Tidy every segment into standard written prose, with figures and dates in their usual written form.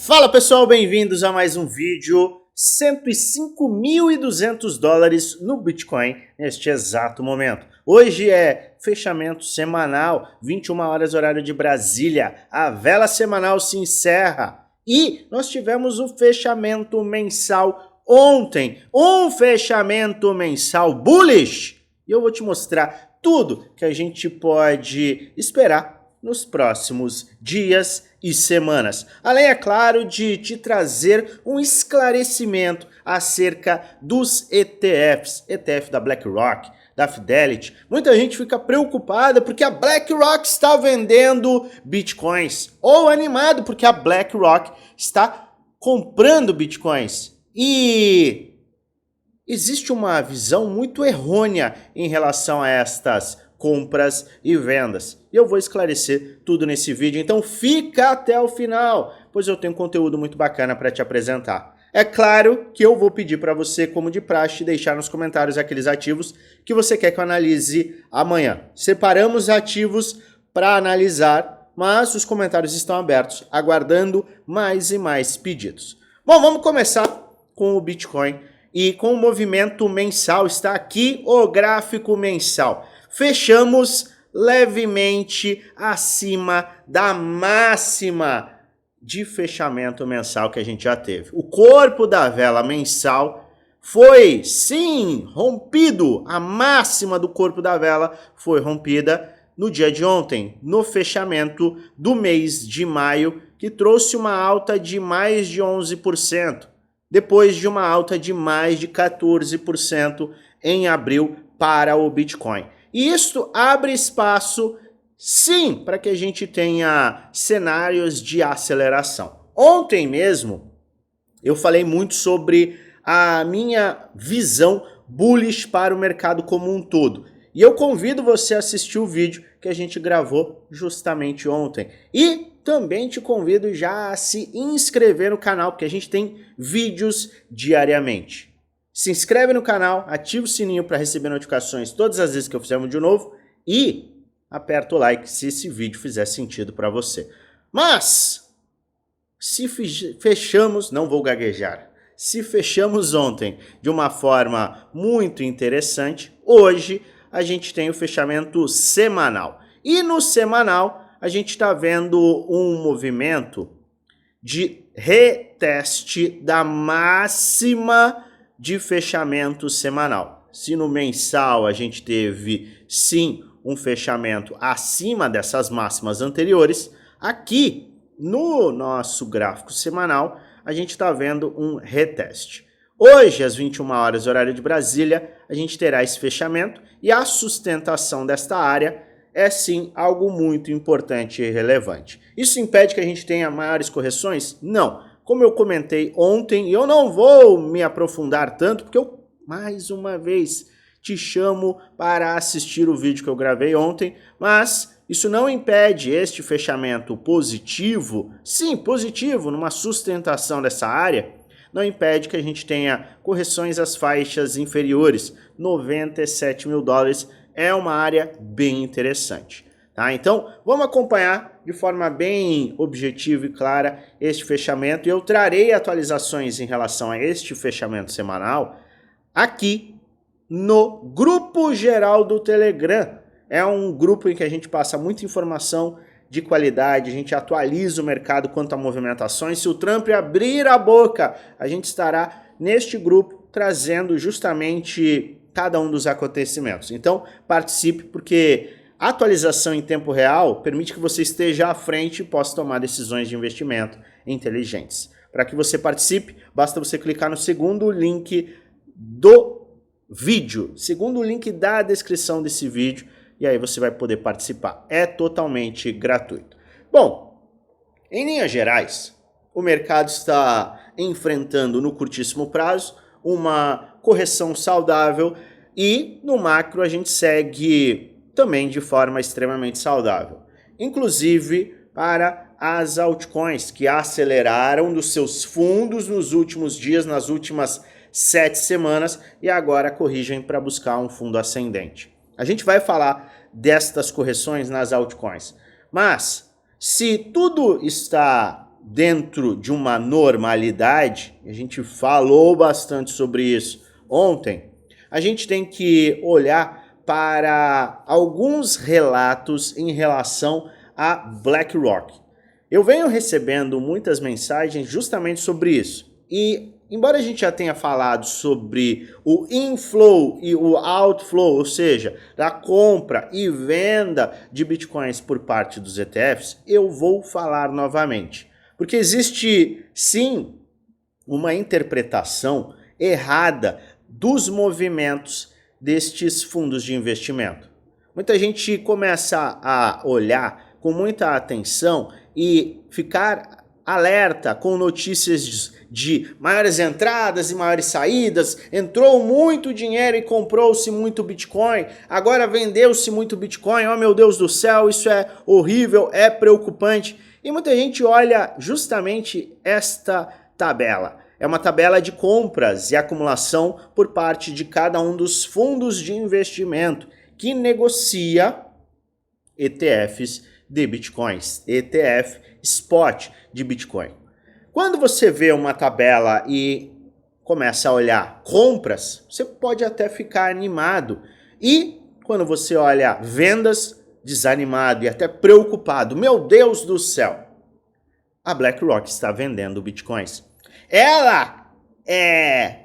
Fala pessoal, bem-vindos a mais um vídeo. 105.200 dólares no Bitcoin neste exato momento. Hoje é fechamento semanal, 21 horas horário de Brasília. A vela semanal se encerra e nós tivemos o fechamento mensal ontem. Um fechamento mensal bullish. E eu vou te mostrar tudo que a gente pode esperar nos próximos dias e semanas. Além, é claro, de te trazer um esclarecimento acerca dos ETFs, ETF da BlackRock, da Fidelity. Muita gente fica preocupada porque a BlackRock está vendendo Bitcoins, ou animado porque a BlackRock está comprando Bitcoins. E existe uma visão muito errônea em relação a estas compras e vendas. E eu vou esclarecer tudo nesse vídeo, então fica até o final, pois eu tenho conteúdo muito bacana para te apresentar. É claro que eu vou pedir para você, como de praxe, deixar nos comentários aqueles ativos que você quer que eu analise amanhã. Separamos ativos para analisar, mas os comentários estão abertos, aguardando mais e mais pedidos. Bom, vamos começar com o Bitcoin e com o movimento mensal. Está aqui o gráfico mensal. Fechamos levemente acima da máxima de fechamento mensal que a gente já teve. O corpo da vela mensal foi, sim, rompido. A máxima do corpo da vela foi rompida no dia de ontem, no fechamento do mês de maio, que trouxe uma alta de mais de 11%, depois de uma alta de mais de 14% em abril para o Bitcoin. E isso abre espaço, sim, para que a gente tenha cenários de aceleração. Ontem mesmo, eu falei muito sobre a minha visão bullish para o mercado como um todo. E eu convido você a assistir o vídeo que a gente gravou justamente ontem. E também te convido já a se inscrever no canal, porque a gente tem vídeos diariamente. Se inscreve no canal, ativa o sininho para receber notificações todas as vezes que eu fizer um vídeo novo e aperta o like se esse vídeo fizer sentido para você. Mas, se fechamos, não vou gaguejar, se fechamos ontem de uma forma muito interessante, hoje a gente tem o fechamento semanal. E no semanal a gente está vendo um movimento de reteste da máxima de fechamento semanal. Se no mensal a gente teve, sim, um fechamento acima dessas máximas anteriores, aqui no nosso gráfico semanal a gente está vendo um reteste. Hoje, às 21 horas, horário de Brasília, a gente terá esse fechamento e a sustentação desta área é, sim, algo muito importante e relevante. Isso impede que a gente tenha maiores correções? Não. Como eu comentei ontem, eu não vou me aprofundar tanto, porque eu, mais uma vez, te chamo para assistir o vídeo que eu gravei ontem, mas isso não impede este fechamento positivo, sim, positivo, numa sustentação dessa área, não impede que a gente tenha correções às faixas inferiores. 97 mil dólares é uma área bem interessante. Tá? Então, vamos acompanhar de forma bem objetiva e clara este fechamento. E eu trarei atualizações em relação a este fechamento semanal aqui no grupo geral do Telegram. É um grupo em que a gente passa muita informação de qualidade, a gente atualiza o mercado quanto a movimentações. Se o Trump abrir a boca, a gente estará neste grupo trazendo justamente cada um dos acontecimentos. Então, participe, porque a atualização em tempo real permite que você esteja à frente e possa tomar decisões de investimento inteligentes. Para que você participe, basta você clicar no segundo link do vídeo, segundo link da descrição desse vídeo, e aí você vai poder participar. É totalmente gratuito. Bom, em linhas gerais, o mercado está enfrentando no curtíssimo prazo uma correção saudável e no macro a gente segue também de forma extremamente saudável. Inclusive para as altcoins que aceleraram dos seus fundos nos últimos dias, nas últimas 7 semanas e agora corrigem para buscar um fundo ascendente. A gente vai falar destas correções nas altcoins, mas se tudo está dentro de uma normalidade, a gente falou bastante sobre isso ontem, a gente tem que olhar para alguns relatos em relação a BlackRock. Eu venho recebendo muitas mensagens justamente sobre isso. E embora a gente já tenha falado sobre o inflow e o outflow, ou seja, da compra e venda de bitcoins por parte dos ETFs, eu vou falar novamente. Porque existe, sim, uma interpretação errada dos movimentos destes fundos de investimento. Muita gente começa a olhar com muita atenção e ficar alerta com notícias de maiores entradas e maiores saídas, entrou muito dinheiro e comprou-se muito Bitcoin, agora vendeu-se muito Bitcoin, oh meu Deus do céu, isso é horrível, é preocupante. E muita gente olha justamente esta tabela. É uma tabela de compras e acumulação por parte de cada um dos fundos de investimento que negocia ETFs de Bitcoins, ETF Spot de Bitcoin. Quando você vê uma tabela e começa a olhar compras, você pode até ficar animado. E quando você olha vendas, desanimado e até preocupado. Meu Deus do céu! A BlackRock está vendendo Bitcoins. Ela é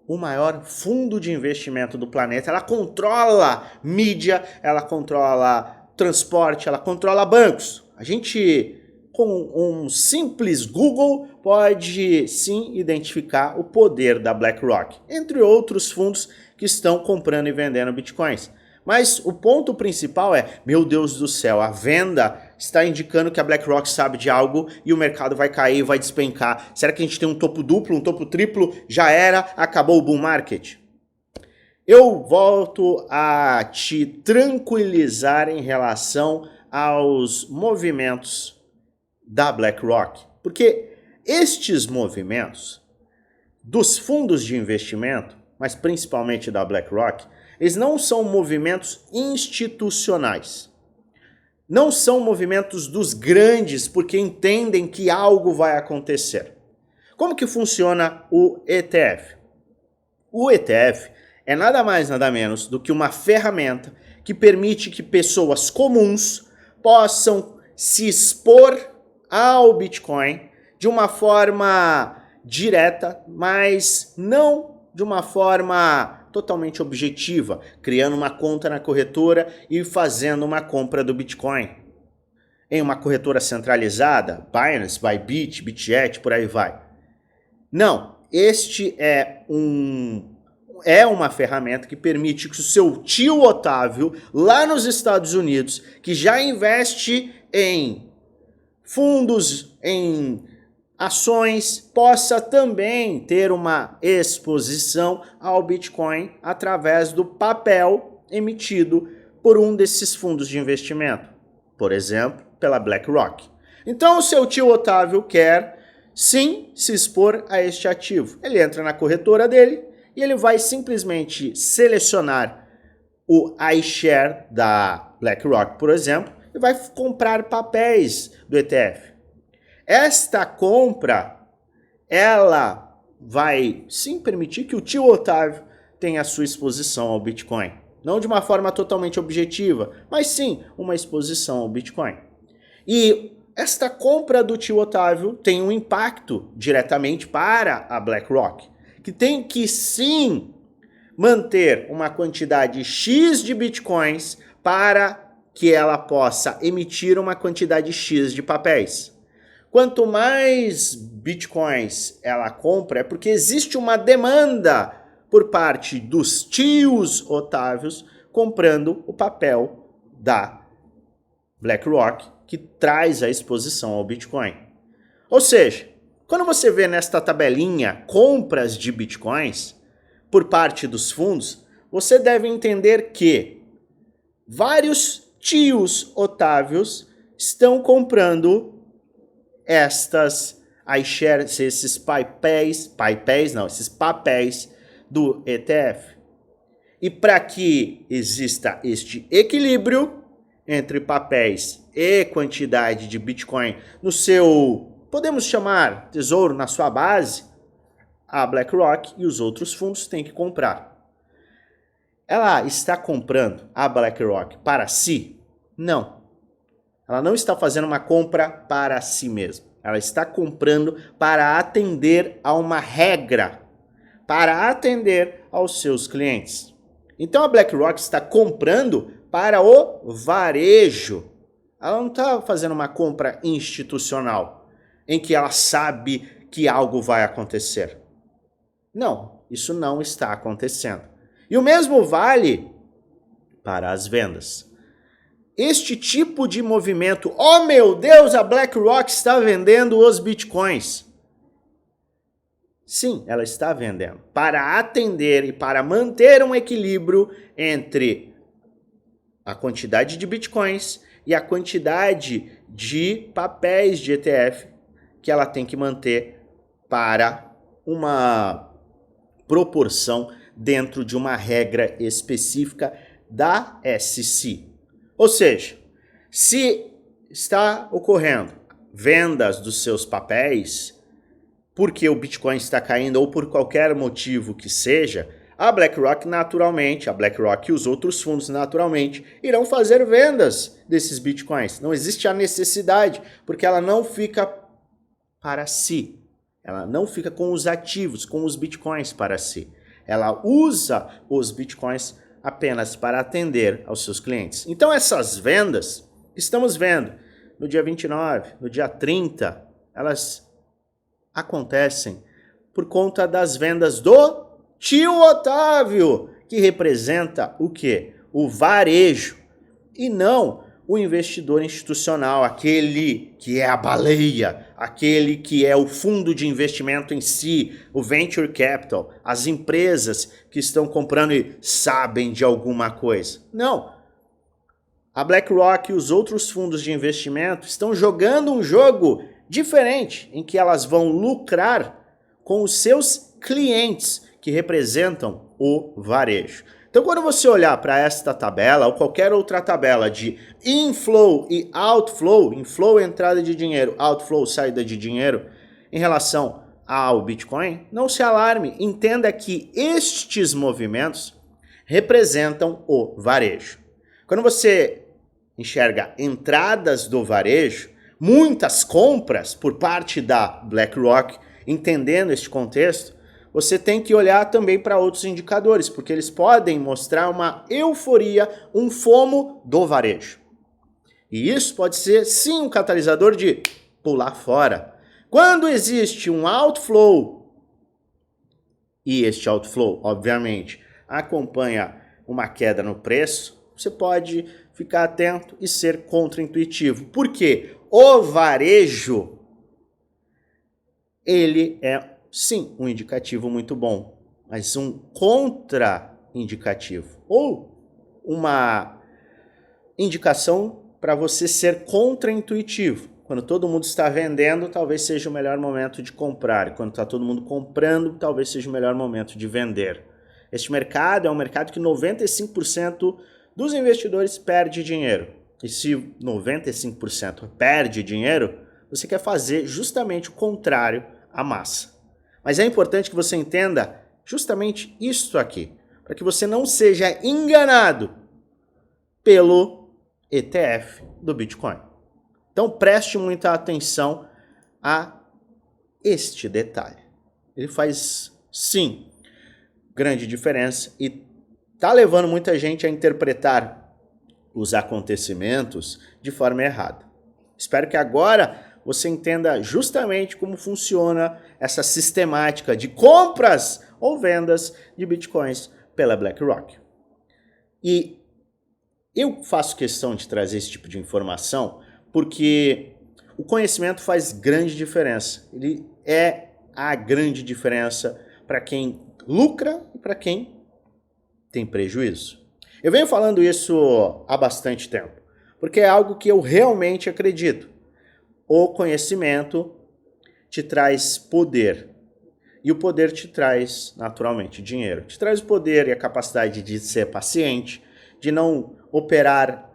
o maior fundo de investimento do planeta. Ela controla mídia, ela controla transporte, ela controla bancos. A gente, com um simples Google, pode sim identificar o poder da BlackRock, entre outros fundos que estão comprando e vendendo bitcoins. Mas o ponto principal é, meu Deus do céu, a venda está indicando que a BlackRock sabe de algo e o mercado vai cair, vai despencar. Será que a gente tem um topo duplo, um topo triplo? Já era, acabou o bull market? Eu volto a te tranquilizar em relação aos movimentos da BlackRock, porque estes movimentos dos fundos de investimento, mas principalmente da BlackRock, eles não são movimentos institucionais. Não são movimentos dos grandes porque entendem que algo vai acontecer. Como que funciona o ETF? O ETF é nada mais nada menos do que uma ferramenta que permite que pessoas comuns possam se expor ao Bitcoin de uma forma direta, mas não de uma forma totalmente objetiva, criando uma conta na corretora e fazendo uma compra do Bitcoin. Em uma corretora centralizada, Binance, Bybit, Bitget, por aí vai. Não, este é uma ferramenta que permite que o seu tio Otávio, lá nos Estados Unidos, que já investe em fundos, em ações, possa também ter uma exposição ao Bitcoin através do papel emitido por um desses fundos de investimento, por exemplo, pela BlackRock. Então o seu tio Otávio quer sim se expor a este ativo. Ele entra na corretora dele e ele vai simplesmente selecionar o iShare da BlackRock, por exemplo, e vai comprar papéis do ETF. Esta compra, ela vai sim permitir que o tio Otávio tenha a sua exposição ao Bitcoin. Não de uma forma totalmente objetiva, mas sim uma exposição ao Bitcoin. E esta compra do tio Otávio tem um impacto diretamente para a BlackRock, que tem que sim manter uma quantidade X de Bitcoins para que ela possa emitir uma quantidade X de papéis. Quanto mais Bitcoins ela compra, é porque existe uma demanda por parte dos tios Otávios comprando o papel da BlackRock, que traz a exposição ao Bitcoin. Ou seja, quando você vê nesta tabelinha compras de Bitcoins por parte dos fundos, você deve entender que vários tios Otávios estão comprando estas iShares, esses esses papéis do ETF. E para que exista este equilíbrio entre papéis e quantidade de Bitcoin no seu podemos chamar tesouro na sua base, a BlackRock e os outros fundos têm que comprar. Ela está comprando a BlackRock para si? Não. Ela não está fazendo uma compra para si mesma. Ela está comprando para atender a uma regra, para atender aos seus clientes. Então a BlackRock está comprando para o varejo. Ela não está fazendo uma compra institucional, em que ela sabe que algo vai acontecer. Não, isso não está acontecendo. E o mesmo vale para as vendas. Este tipo de movimento, oh meu Deus, a BlackRock está vendendo os bitcoins. Sim, ela está vendendo para atender e para manter um equilíbrio entre a quantidade de bitcoins e a quantidade de papéis de ETF que ela tem que manter para uma proporção dentro de uma regra específica da SEC. Ou seja, se está ocorrendo vendas dos seus papéis porque o Bitcoin está caindo ou por qualquer motivo que seja, a BlackRock naturalmente, a BlackRock e os outros fundos naturalmente irão fazer vendas desses Bitcoins. Não existe a necessidade, porque ela não fica para si. Ela não fica com os ativos, com os Bitcoins para si. Ela usa os Bitcoins apenas para atender aos seus clientes. Então essas vendas, estamos vendo no dia 29, no dia 30, elas acontecem por conta das vendas do tio Otávio, que representa o quê? O varejo, e não o investidor institucional, aquele que é a baleia, aquele que é o fundo de investimento em si, o venture capital, as empresas que estão comprando e sabem de alguma coisa. Não. A BlackRock e os outros fundos de investimento estão jogando um jogo diferente, em que elas vão lucrar com os seus clientes, que representam o varejo. Então, quando você olhar para esta tabela ou qualquer outra tabela de inflow e outflow, inflow entrada de dinheiro, outflow saída de dinheiro, em relação ao Bitcoin, não se alarme, entenda que estes movimentos representam o varejo. Quando você enxerga entradas do varejo, muitas compras por parte da BlackRock, entendendo este contexto, você tem que olhar também para outros indicadores, porque eles podem mostrar uma euforia, um FOMO do varejo. E isso pode ser, sim, um catalisador de pular fora. Quando existe um outflow, e este outflow, obviamente, acompanha uma queda no preço, você pode ficar atento e ser contraintuitivo. Por quê? O varejo, ele é sim, um indicativo muito bom, mas um contraindicativo ou uma indicação para você ser contraintuitivo. Quando todo mundo está vendendo, talvez seja o melhor momento de comprar. Quando está todo mundo comprando, talvez seja o melhor momento de vender. Este mercado é um mercado que 95% dos investidores perde dinheiro. E se 95% perde dinheiro, você quer fazer justamente o contrário à massa. Mas é importante que você entenda justamente isso aqui, para que você não seja enganado pelo ETF do Bitcoin. Então preste muita atenção a este detalhe. Ele faz, sim, grande diferença e está levando muita gente a interpretar os acontecimentos de forma errada. Espero que agora você entenda justamente como funciona essa sistemática de compras ou vendas de bitcoins pela BlackRock. E eu faço questão de trazer esse tipo de informação porque o conhecimento faz grande diferença. Ele é a grande diferença para quem lucra e para quem tem prejuízo. Eu venho falando isso há bastante tempo, porque é algo que eu realmente acredito. O conhecimento te traz poder. E o poder te traz, naturalmente, dinheiro. Te traz o poder e a capacidade de ser paciente, de não operar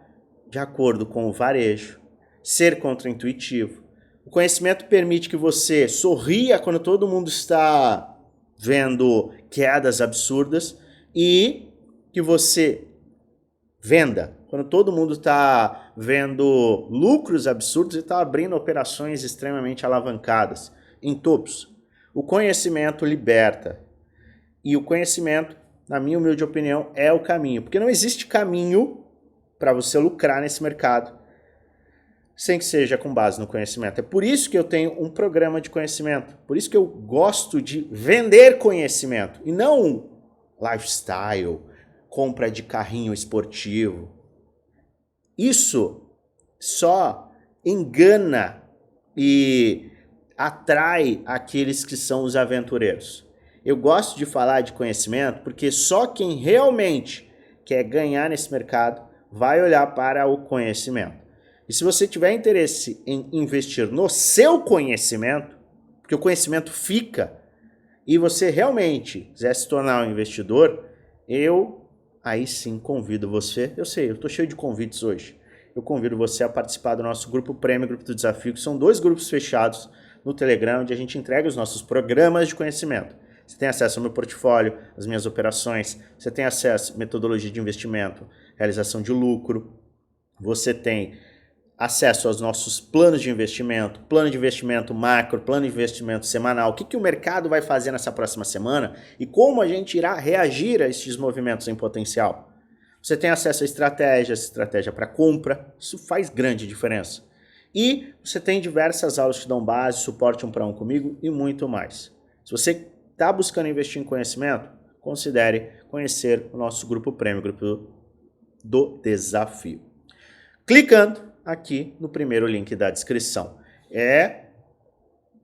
de acordo com o varejo, ser contraintuitivo. O conhecimento permite que você sorria quando todo mundo está vendo quedas absurdas e que você venda quando todo mundo está vendo lucros absurdos e está abrindo operações extremamente alavancadas em topos. O conhecimento liberta. E o conhecimento, na minha humilde opinião, é o caminho. Porque não existe caminho para você lucrar nesse mercado sem que seja com base no conhecimento. É por isso que eu tenho um programa de conhecimento. Por isso que eu gosto de vender conhecimento. E não lifestyle, compra de carrinho esportivo. Isso só engana e atrai aqueles que são os aventureiros. Eu gosto de falar de conhecimento porque só quem realmente quer ganhar nesse mercado vai olhar para o conhecimento. E se você tiver interesse em investir no seu conhecimento, porque o conhecimento fica, e você realmente quiser se tornar um investidor, eu aí sim convido você, eu sei, eu estou cheio de convites hoje, eu convido você a participar do nosso grupo Prêmio, Grupo do Desafio, que são 2 grupos fechados no Telegram, onde a gente entrega os nossos programas de conhecimento. Você tem acesso ao meu portfólio, às minhas operações, você tem acesso à metodologia de investimento, realização de lucro, você tem acesso aos nossos planos de investimento, plano de investimento macro, plano de investimento semanal, o que o mercado vai fazer nessa próxima semana e como a gente irá reagir a estes movimentos em potencial. Você tem acesso a estratégia para compra, isso faz grande diferença. E você tem diversas aulas que te dão base, suporte 1-1 comigo e muito mais. Se você está buscando investir em conhecimento, considere conhecer o nosso grupo Prêmio, Grupo do Desafio. Clicando aqui no primeiro link da descrição. É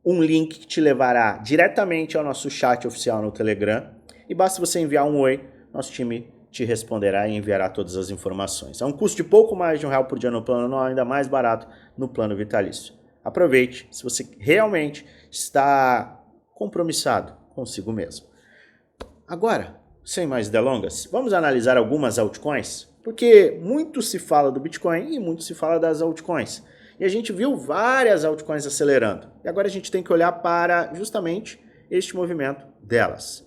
um link que te levará diretamente ao nosso chat oficial no Telegram e basta você enviar um oi, nosso time te responderá e enviará todas as informações. É um custo de pouco mais de R$1 por dia no plano anual, ainda mais barato no plano vitalício. Aproveite se você realmente está compromissado consigo mesmo. Agora, sem mais delongas, vamos analisar algumas altcoins, porque muito se fala do Bitcoin e muito se fala das altcoins. E a gente viu várias altcoins acelerando. E agora a gente tem que olhar para justamente este movimento delas.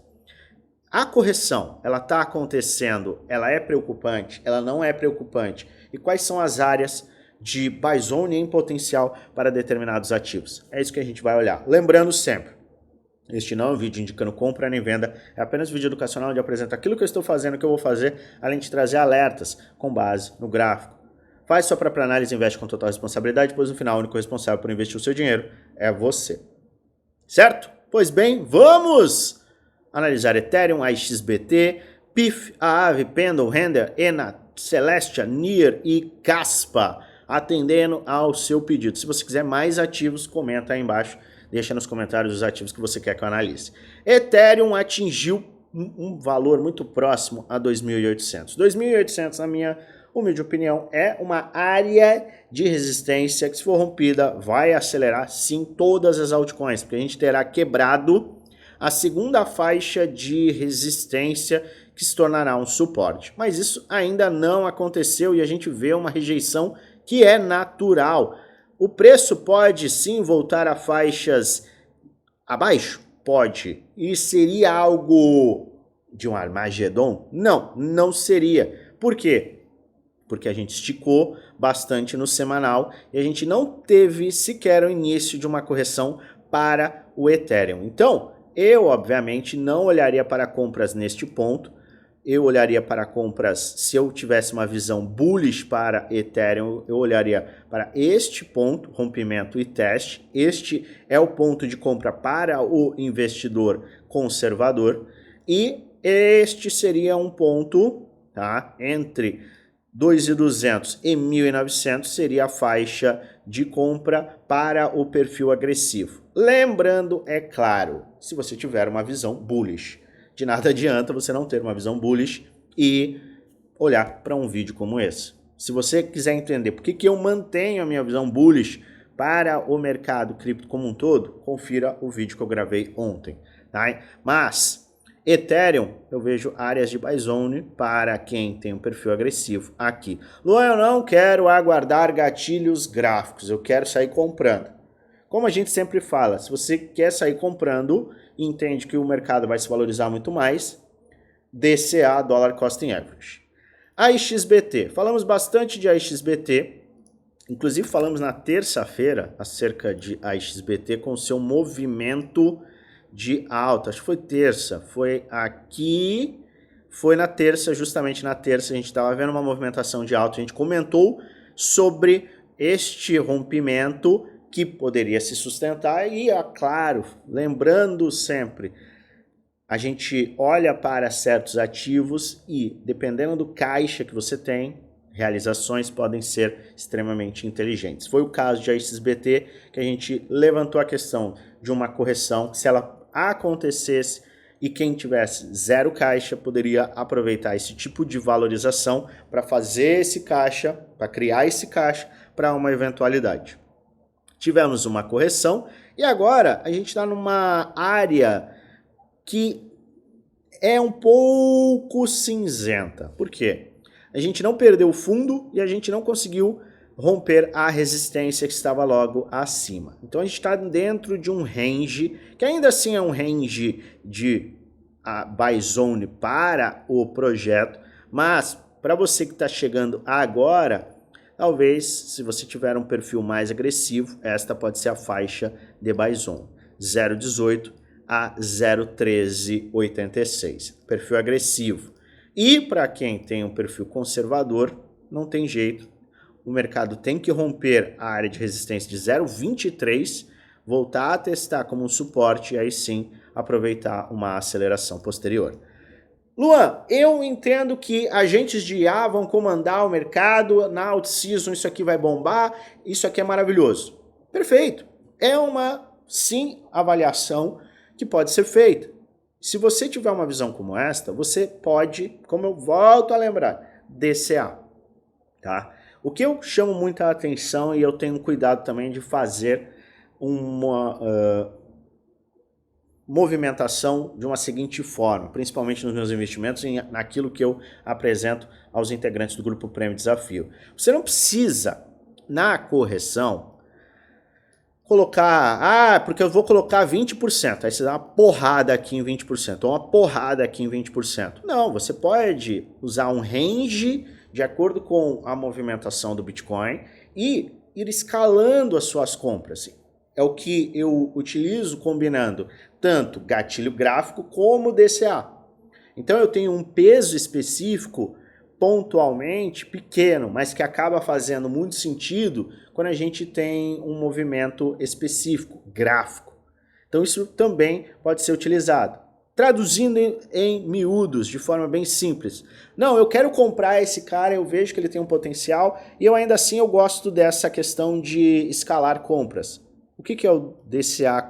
A correção, ela está acontecendo, ela é preocupante, ela não é preocupante? E quais são as áreas de buy zone em potencial para determinados ativos? É isso que a gente vai olhar. Lembrando sempre, este não é um vídeo indicando compra nem venda, é apenas um vídeo educacional onde eu apresento aquilo que eu estou fazendo, o que eu vou fazer, além de trazer alertas com base no gráfico. Faz sua própria análise e investe com total responsabilidade, pois no final o único responsável por investir o seu dinheiro é você. Certo? Pois bem, vamos analisar Ethereum, AXBT, PIF, Aave, Pendle, Render, ENA, Celestia, NIR e Caspa, atendendo ao seu pedido. Se você quiser mais ativos, comenta aí embaixo. Deixa nos comentários os ativos que você quer que eu analise. Ethereum atingiu um valor muito próximo a 2.800. 2.800, na minha humilde opinião, é uma área de resistência que, se for rompida, vai acelerar sim todas as altcoins, porque a gente terá quebrado a segunda faixa de resistência que se tornará um suporte. Mas isso ainda não aconteceu e a gente vê uma rejeição que é natural. O preço pode sim voltar a faixas abaixo? Pode. E seria algo de um Armagedon? Não, não seria. Por quê? Porque a gente esticou bastante no semanal e a gente não teve sequer o início de uma correção para o Ethereum. Então, eu obviamente não olharia para compras neste ponto. Eu olharia para compras, se eu tivesse uma visão bullish para Ethereum, eu olharia para este ponto, rompimento e teste. Este é o ponto de compra para o investidor conservador. E este seria um ponto, tá, entre 2.200 e 1.900 seria a faixa de compra para o perfil agressivo. Lembrando, é claro, se você tiver uma visão bullish. De nada adianta você não ter uma visão bullish e olhar para um vídeo como esse. Se você quiser entender por que eu mantenho a minha visão bullish para o mercado cripto como um todo, confira o vídeo que eu gravei ontem. Tá? Mas Ethereum, eu vejo áreas de buy zone para quem tem um perfil agressivo aqui. Luan, eu não quero aguardar gatilhos gráficos, eu quero sair comprando. como a gente sempre fala, se você quer sair comprando e entende que o mercado vai se valorizar muito mais, DCA, Dollar Cost Average. AXBT, falamos bastante de AXBT, inclusive falamos na terça-feira acerca de AXBT com seu movimento de alta, acho que foi terça, foi aqui, foi na terça, justamente na terça a gente estava vendo uma movimentação de alta, a gente comentou sobre este rompimento que poderia se sustentar e, claro, lembrando sempre, a gente olha para certos ativos e, dependendo do caixa que você tem, realizações podem ser extremamente inteligentes. Foi o caso de AXBT que a gente levantou a questão de uma correção, se ela acontecesse e quem tivesse zero caixa poderia aproveitar esse tipo de valorização para fazer esse caixa, para criar esse caixa para uma eventualidade. Tivemos uma correção e agora a gente está numa área que é um pouco cinzenta. Por quê? A gente não perdeu o fundo e a gente não conseguiu romper a resistência que estava logo acima. Então a gente está dentro de um range, que ainda assim é um range de buy zone para o projeto, mas para você que está chegando agora, talvez, se você tiver um perfil mais agressivo, esta pode ser a faixa de buy zone, 0,18 a 0,1386, perfil agressivo. E para quem tem um perfil conservador, não tem jeito, o mercado tem que romper a área de resistência de 0,23, voltar a testar como um suporte e aí sim aproveitar uma aceleração posterior. Luan, eu entendo que agentes de IA vão comandar o mercado, na out-season isso aqui vai bombar, isso aqui é maravilhoso. Perfeito. É uma, sim, avaliação que pode ser feita. Se você tiver uma visão como esta, você pode, como eu volto a lembrar, DCA. Tá? O que eu chamo muita atenção e eu tenho cuidado também de fazer uma movimentação de uma seguinte forma, principalmente nos meus investimentos e naquilo que eu apresento aos integrantes do Grupo Prêmio Desafio. Você não precisa, na correção, colocar, porque eu vou colocar 20%, aí você dá uma porrada aqui em 20%, ou uma porrada aqui em 20%. Não, você pode usar um range de acordo com a movimentação do Bitcoin e ir escalando as suas compras. É o que eu utilizo combinando tanto gatilho gráfico como DCA. Então eu tenho um peso específico pontualmente pequeno, mas que acaba fazendo muito sentido quando a gente tem um movimento específico, gráfico. Então isso também pode ser utilizado. Traduzindo em miúdos, de forma bem simples. Não, eu quero comprar esse cara, eu vejo que ele tem um potencial e eu ainda assim eu gosto dessa questão de escalar compras. O que é o DCA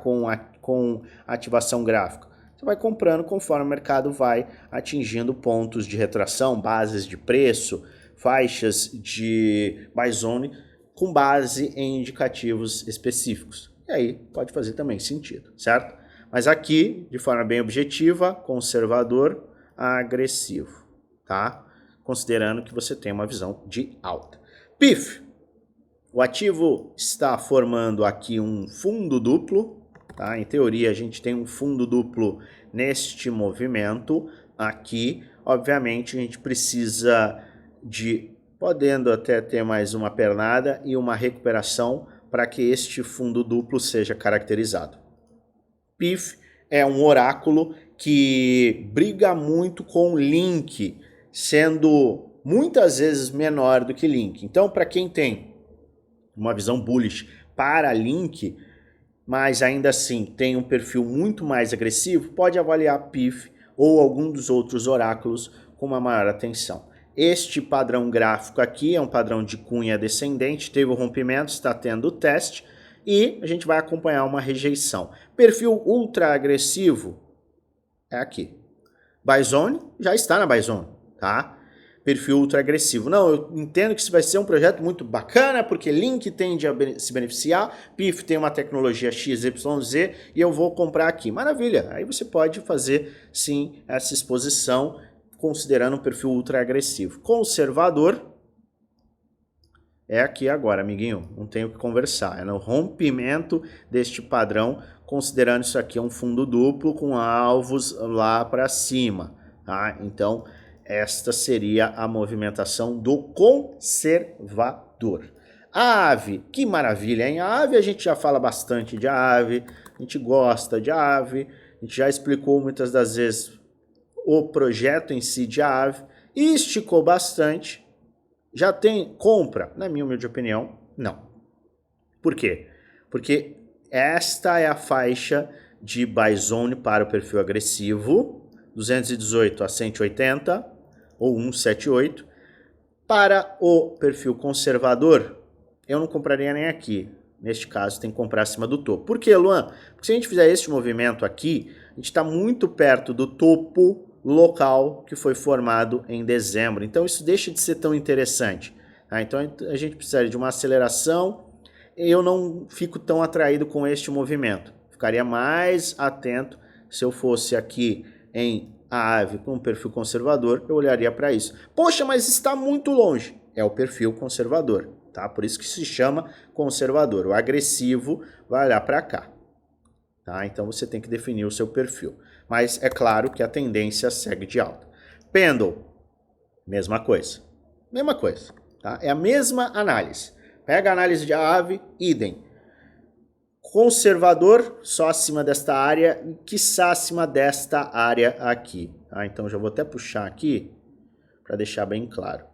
com ativação gráfica? Você vai comprando conforme o mercado vai atingindo pontos de retração, bases de preço, faixas de buy zone com base em indicativos específicos. E aí pode fazer também sentido, certo? Mas aqui, de forma bem objetiva, conservador, agressivo, tá? Considerando que você tem uma visão de alta. PIF. O ativo está formando aqui um fundo duplo, tá? Em teoria a gente tem um fundo duplo neste movimento aqui. Obviamente a gente precisa de, podendo até ter mais uma pernada e uma recuperação para que este fundo duplo seja caracterizado. PIF é um oráculo que briga muito com Link, sendo muitas vezes menor do que Link. Então, para quem tem uma visão bullish para Link, mas ainda assim tem um perfil muito mais agressivo, pode avaliar PIF ou algum dos outros oráculos com uma maior atenção. Este padrão gráfico aqui é um padrão de cunha descendente, teve o rompimento, está tendo o teste e a gente vai acompanhar uma rejeição. Perfil ultra agressivo é aqui. Buy zone já está na buy zone, tá? Perfil ultra agressivo. Não, eu entendo que isso vai ser um projeto muito bacana, porque Link tende a se beneficiar, PIF tem uma tecnologia XYZ e eu vou comprar aqui. Maravilha, aí você pode fazer sim essa exposição considerando um perfil ultra agressivo. Conservador, é aqui agora, amiguinho, não tenho o que conversar, é no rompimento deste padrão, considerando isso aqui um fundo duplo com alvos lá para cima, tá? Então, esta seria a movimentação do conservador. A ave, que maravilha, hein? A ave a gente já fala bastante de ave, a gente gosta de ave, a gente já explicou muitas das vezes o projeto em si de ave e esticou bastante. Já tem compra? Na minha humilde opinião, não. Por quê? Porque esta é a faixa de buy zone para o perfil agressivo, 218 a 180 ou 178. Para o perfil conservador, eu não compraria nem aqui. Neste caso, tem que comprar acima do topo. Por quê, Luan? Porque se a gente fizer este movimento aqui, a gente está muito perto do topo local que foi formado em dezembro. Então, isso deixa de ser tão interessante. Tá? Então, a gente precisa de uma aceleração. Eu não fico tão atraído com este movimento. Ficaria mais atento se eu fosse aqui em ave com um perfil conservador, eu olharia para isso. Poxa, mas está muito longe. É o perfil conservador. Tá? Por isso que se chama conservador. O agressivo vai olhar para cá. Tá? Então você tem que definir o seu perfil. Mas é claro que a tendência segue de alta. Pendle, mesma coisa. Mesma coisa. Tá? É a mesma análise. Pega a análise de ave, idem. Conservador, só acima desta área e quiçá acima desta área aqui. Tá? Então já vou até puxar aqui para deixar bem claro.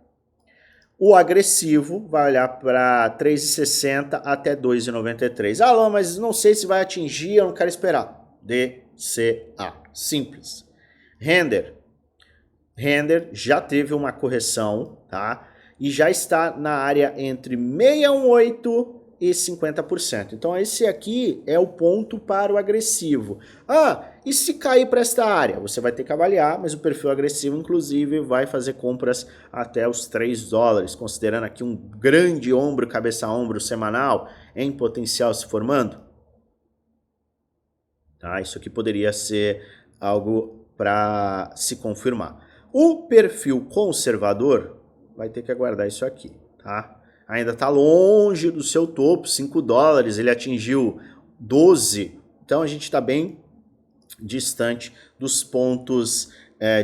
O agressivo vai olhar para 3,60 até 2,93. Alô, mas não sei se vai atingir, eu não quero esperar. DCA. Simples. Render. Render já teve uma correção, tá? E já está na área entre 618 e 50%. Então esse aqui é o ponto para o agressivo. Ah, e se cair para esta área? Você vai ter que avaliar, mas o perfil agressivo inclusive vai fazer compras até os 3 dólares, considerando aqui um grande ombro, cabeça a ombro semanal em potencial se formando. Tá? Isso aqui poderia ser algo para se confirmar. O perfil conservador vai ter que aguardar isso aqui, tá? Ainda está longe do seu topo, 5 dólares, ele atingiu 12, então a gente está bem distante dos pontos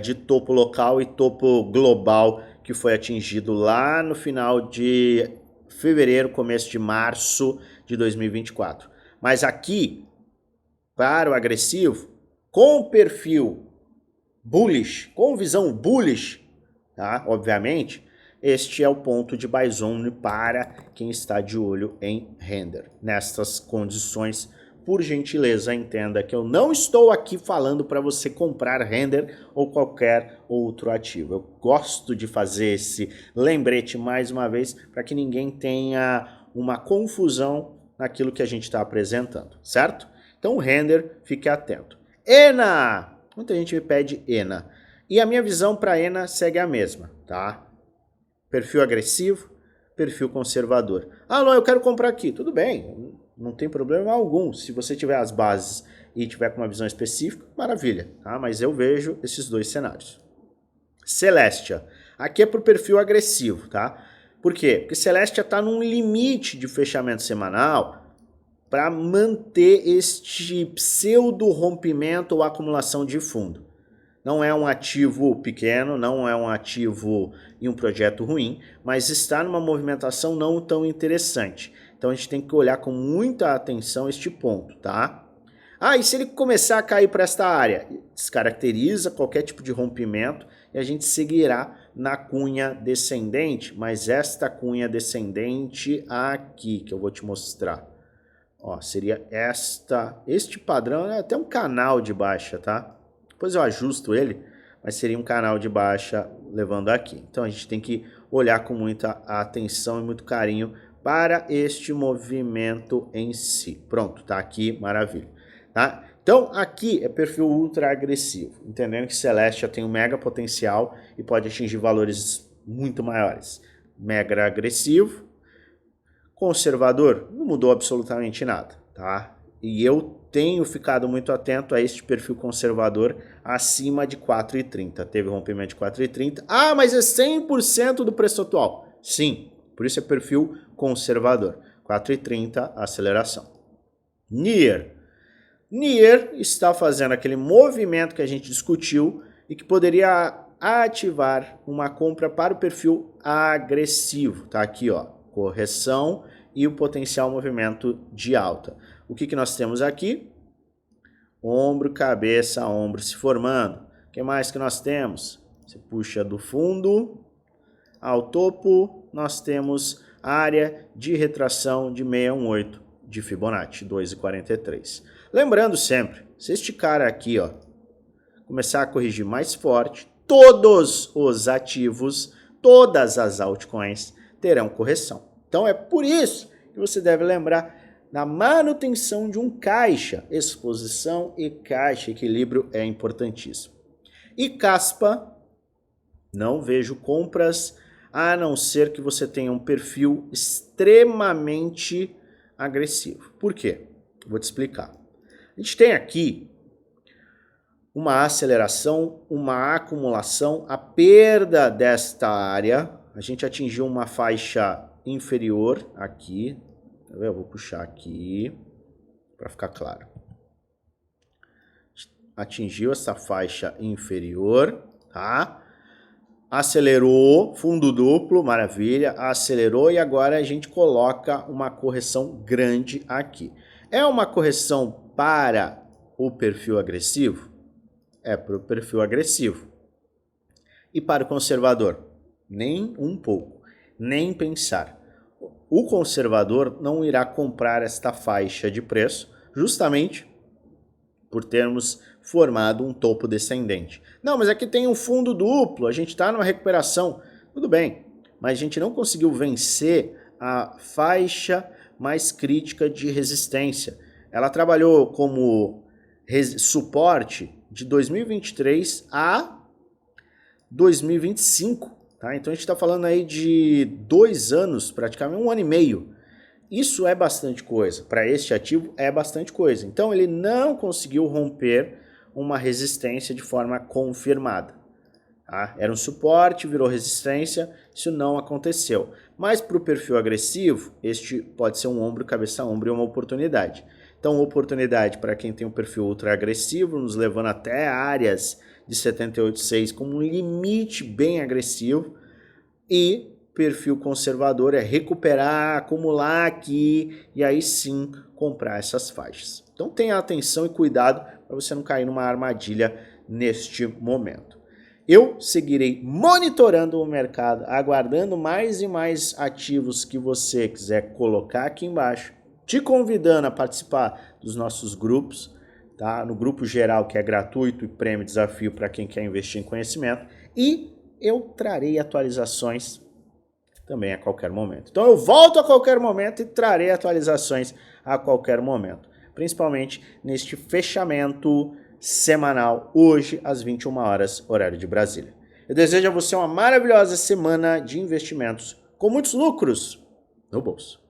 de topo local e topo global que foi atingido lá no final de fevereiro, começo de março de 2024. Mas aqui, para o agressivo, com perfil bullish, com visão bullish, tá? Obviamente, este é o ponto de buy zone para quem está de olho em render. Nestas condições, por gentileza, entenda que eu não estou aqui falando para você comprar render ou qualquer outro ativo. Eu gosto de fazer esse lembrete mais uma vez para que ninguém tenha uma confusão naquilo que a gente está apresentando, certo? Então, render, fique atento. ENA! Muita gente me pede ENA. E a minha visão para ENA segue a mesma, tá? Perfil agressivo, perfil conservador. Ah, não, eu quero comprar aqui. Tudo bem, não tem problema algum. Se você tiver as bases e tiver com uma visão específica, maravilha. Tá? Mas eu vejo esses dois cenários. Celestia. Aqui é para o perfil agressivo, tá? Por quê? Porque Celestia está num limite de fechamento semanal para manter este pseudo rompimento ou acumulação de fundo. Não é um ativo pequeno, não é um ativo em um projeto ruim, mas está numa movimentação não tão interessante. Então a gente tem que olhar com muita atenção este ponto, tá? Ah, e se ele começar a cair para esta área? Descaracteriza qualquer tipo de rompimento e a gente seguirá na cunha descendente, mas esta cunha descendente aqui, que eu vou te mostrar. Ó, seria este padrão, é até um canal de baixa, tá? Depois eu ajusto ele, mas seria um canal de baixa levando aqui. Então a gente tem que olhar com muita atenção e muito carinho para este movimento em si. Pronto, tá aqui, maravilha. Tá? Então aqui é perfil ultra agressivo, entendendo que Celestia tem um mega potencial e pode atingir valores muito maiores. Mega agressivo, conservador, não mudou absolutamente nada, tá? E eu tenho ficado muito atento a este perfil conservador acima de 4,30. Teve rompimento de 4,30. Ah, mas é 100% do preço atual. Sim, Por isso é perfil conservador. 4,30 aceleração. NIR. NIR está fazendo aquele movimento que a gente discutiu e que poderia ativar uma compra para o perfil agressivo. Tá aqui, ó, correção e o potencial movimento de alta. O que nós temos aqui? Ombro, cabeça, ombro se formando. O que mais que nós temos? Você puxa do fundo ao topo, nós temos área de retração de 618 de Fibonacci, 2,43. Lembrando sempre, se este cara aqui, ó, começar a corrigir mais forte, todos os ativos, todas as altcoins terão correção. Então é por isso que você deve lembrar da manutenção de um caixa. Exposição e caixa, equilíbrio é importantíssimo. E caspa, não vejo compras, a não ser que você tenha um perfil extremamente agressivo. Por quê? Vou te explicar. A gente tem aqui uma aceleração, uma acumulação, a perda desta área. A gente atingiu uma faixa inferior aqui. Eu vou puxar aqui para ficar claro. Atingiu essa faixa inferior, tá? Acelerou, fundo duplo, maravilha, acelerou e agora a gente coloca uma correção grande aqui. É uma correção para o perfil agressivo? É para o perfil agressivo. E para o conservador? Nem um pouco, nem pensar. O conservador não irá comprar esta faixa de preço justamente por termos formado um topo descendente. Não, mas aqui tem um fundo duplo, a gente está numa recuperação. Tudo bem, mas a gente não conseguiu vencer a faixa mais crítica de resistência. Ela trabalhou como suporte de 2023 a 2025. Tá? Então a gente está falando aí de 2 anos, praticamente 1 ano e meio. Isso é bastante coisa, para este ativo é bastante coisa. Então ele não conseguiu romper uma resistência de forma confirmada. Tá? Era um suporte, virou resistência, isso não aconteceu. Mas para o perfil agressivo, este pode ser um ombro, cabeça, ombro e uma oportunidade. Então oportunidade para quem tem um perfil ultra agressivo, nos levando até áreas de 78,6 como um limite bem agressivo, e perfil conservador é recuperar, acumular aqui e aí sim comprar essas faixas. Então tenha atenção e cuidado para você não cair numa armadilha neste momento. Eu seguirei monitorando o mercado, aguardando mais e mais ativos que você quiser colocar aqui embaixo, te convidando a participar dos nossos grupos, tá? No grupo geral que é gratuito e prêmio desafio para quem quer investir em conhecimento, e eu trarei atualizações também a qualquer momento. Então eu volto a qualquer momento e trarei atualizações a qualquer momento, principalmente neste fechamento semanal, hoje às 21 horas, horário de Brasília. Eu desejo a você uma maravilhosa semana de investimentos com muitos lucros no bolso.